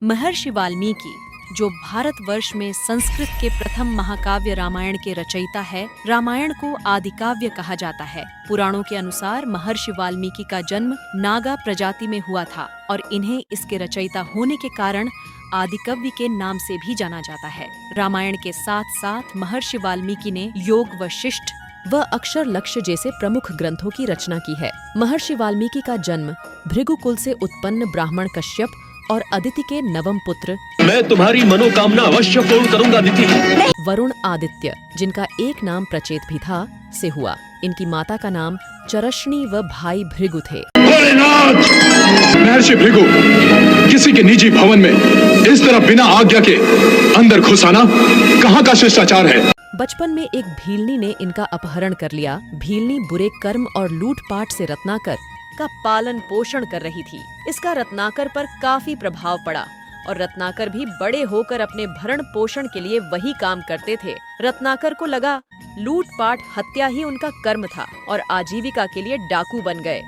महर्षि वाल्मीकि, जो भारतवर्ष में संस्कृत के प्रथम महाकाव्य रामायण के रचयिता है, रामायण को आदिकाव्य कहा जाता है। पुराणों के अनुसार महर्षि वाल्मीकि का जन्म नागा प्रजाति में हुआ था और इन्हें इसके रचयिता होने के कारण आदिकव्य के नाम से भी जाना जाता है। रामायण के साथ साथ महर्षि वाल्मीकि ने योग व शिष्ट व अक्षर लक्ष्य जैसे प्रमुख ग्रंथों की रचना की है। महर्षि वाल्मीकि का जन्म भृगुकुल से उत्पन्न ब्राह्मण कश्यप और अदिति के नवम पुत्र मैं तुम्हारी मनोकामना अवश्य पूर्ण करूंगा अदिति। वरुण आदित्य, जिनका एक नाम प्रचेत भी था, से हुआ। इनकी माता का नाम चरशनी व भाई भृगु थे। महर्षि भृगु, किसी के निजी भवन में इस तरह बिना आज्ञा के अंदर घुस आना कहाँ का शिष्टाचार है? बचपन में एक भीलनी ने इनका अपहरण कर लिया। भीलनी बुरे कर्म और लूटपाट से रत्नाकर का पालन पोषण कर रही थी। इसका रत्नाकर पर काफी प्रभाव पड़ा और रत्नाकर भी बड़े होकर अपने भरण पोषण के लिए वही काम करते थे। रत्नाकर को लगा लूटपाट हत्या ही उनका कर्म था और आजीविका के लिए डाकू बन गए।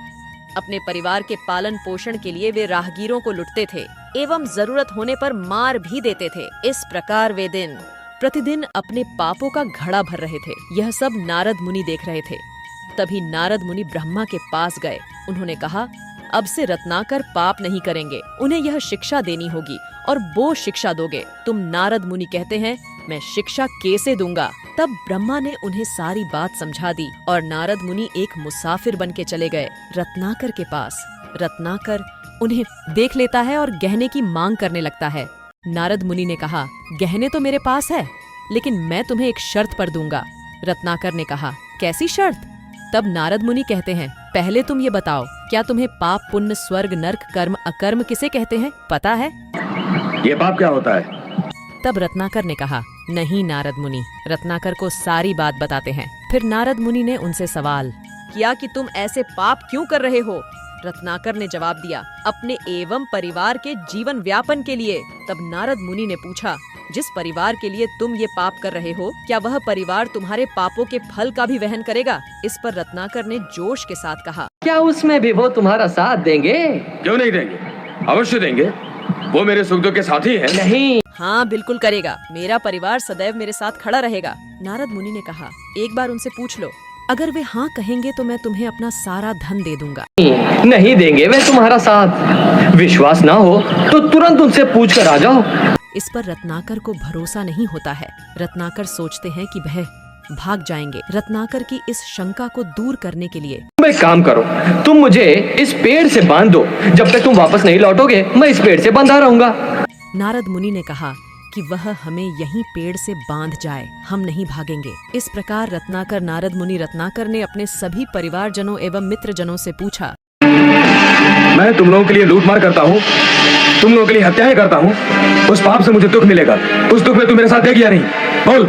अपने परिवार के पालन पोषण के लिए वे राहगीरों को लुटते थे एवं जरूरत होने पर मार भी देते थे। इस प्रकार वे प्रतिदिन अपने पापों का घड़ा भर रहे थे। यह सब नारद मुनि देख रहे थे। तभी नारद मुनि ब्रह्मा के पास गए। उन्होंने कहा, अब से रत्नाकर पाप नहीं करेंगे, उन्हें यह शिक्षा देनी होगी और वो शिक्षा दोगे। तुम नारद मुनि कहते हैं, मैं शिक्षा कैसे दूंगा? तब ब्रह्मा ने उन्हें सारी बात समझा दी और नारद मुनि एक मुसाफिर बन के चले गए रत्नाकर के पास। रत्नाकर उन्हें देख लेता है और गहने की मांग करने लगता है। नारद मुनि ने कहा, गहने तो मेरे पास है, लेकिन मैं तुम्हें एक शर्त पर दूंगा। रत्नाकर ने कहा, कैसी शर्त? तब नारद मुनि कहते हैं, पहले तुम ये बताओ, क्या तुम्हें पाप पुण्य स्वर्ग नर्क कर्म अकर्म किसे कहते हैं, पता है? ये पाप क्या होता है? तब रत्नाकर ने कहा, नहीं नारद मुनि। रत्नाकर को सारी बात बताते हैं। फिर नारद मुनि ने उनसे सवाल किया कि तुम ऐसे पाप क्यों कर रहे हो? रत्नाकर ने जवाब दिया, अपने एवं परिवार के जीवन व्यापन के लिए। तब नारद मुनि ने पूछा, जिस परिवार के लिए तुम ये पाप कर रहे हो, क्या वह परिवार तुम्हारे पापों के फल का भी वहन करेगा? इस पर रत्नाकर ने जोश के साथ कहा, क्या उसमें भी वो तुम्हारा साथ देंगे? क्यों नहीं देंगे? अवश्य देंगे, वो मेरे सुख दुख के साथी हैं। नहीं। हाँ बिल्कुल करेगा, मेरा परिवार सदैव मेरे साथ खड़ा रहेगा। नारद मुनि ने कहा, एक बार उनसे पूछ लो, अगर वे हाँ कहेंगे तो मैं तुम्हें अपना सारा धन दे दूंगा। नहीं देंगे वे तुम्हारा साथ। विश्वास ना हो तो तुरंत उनसे पूछ कर आ जाओ। इस पर रत्नाकर को भरोसा नहीं होता है। रत्नाकर सोचते हैं कि वह भाग जाएंगे। रत्नाकर की इस शंका को दूर करने के लिए तुम एक काम करो, तुम मुझे इस पेड़ से बांध दो। जब तक तुम वापस नहीं लौटोगे मैं इस पेड़ से बंधा रहूंगा। नारद मुनि ने कहा कि वह हमें यहीं पेड़ से बांध जाए, हम नहीं भागेंगे। इस प्रकार रत्नाकर नारद मुनि रत्नाकर ने अपने सभी परिवारजनों एवं मित्रजनों से पूछा, मैं तुम लोगों के लिए लूटमार करता हूँ, तुम लोगों के लिए हत्याएं करता हूँ, उस पाप से मुझे दुख मिलेगा। उस दुख में तू मेरे साथ देगी या नहीं? बोल।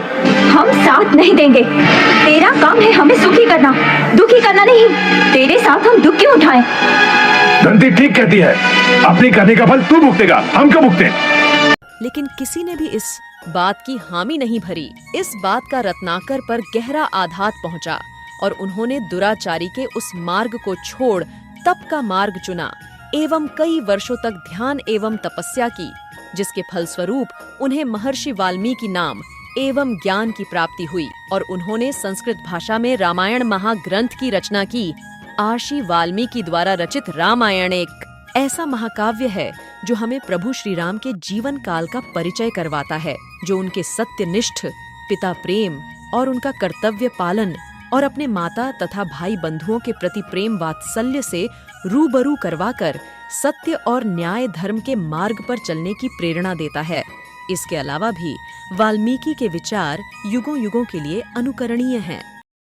हम साथ नहीं देंगे। तेरा काम है हमें सुखी करना, दुखी करना नहीं। तेरे साथ हम दुख क्यों उठाएं? धनती ठीक कहती है, अपनी करने का फल तू भुगतेगा, हम क्यों भुगते? लेकिन किसी ने भी इस बात की हामी नहीं भरी। इस बात का रत्नाकर पर गहरा आघात पहुंचा और उन्होंने दुराचारी के उस मार्ग को छोड़ तप का मार्ग चुना एवं कई वर्षों तक ध्यान एवं तपस्या की, जिसके फलस्वरूप उन्हें महर्षि वाल्मीकि नाम एवं ज्ञान की प्राप्ति हुई और उन्होंने संस्कृत भाषा में रामायण महाग्रंथ की रचना की। आर्षि वाल्मीकि द्वारा रचित रामायण एक ऐसा महाकाव्य है जो हमें प्रभु श्री राम के जीवन काल का परिचय करवाता है, जो उनके सत्यनिष्ठ पिता प्रेम और उनका कर्तव्य पालन और अपने माता तथा भाई बंधुओं के प्रति प्रेम वात्सल्य से रूबरू करवाकर सत्य और न्याय धर्म के मार्ग पर चलने की प्रेरणा देता है। इसके अलावा भी वाल्मीकि के विचार युगों युगों के लिए अनुकरणीय हैं।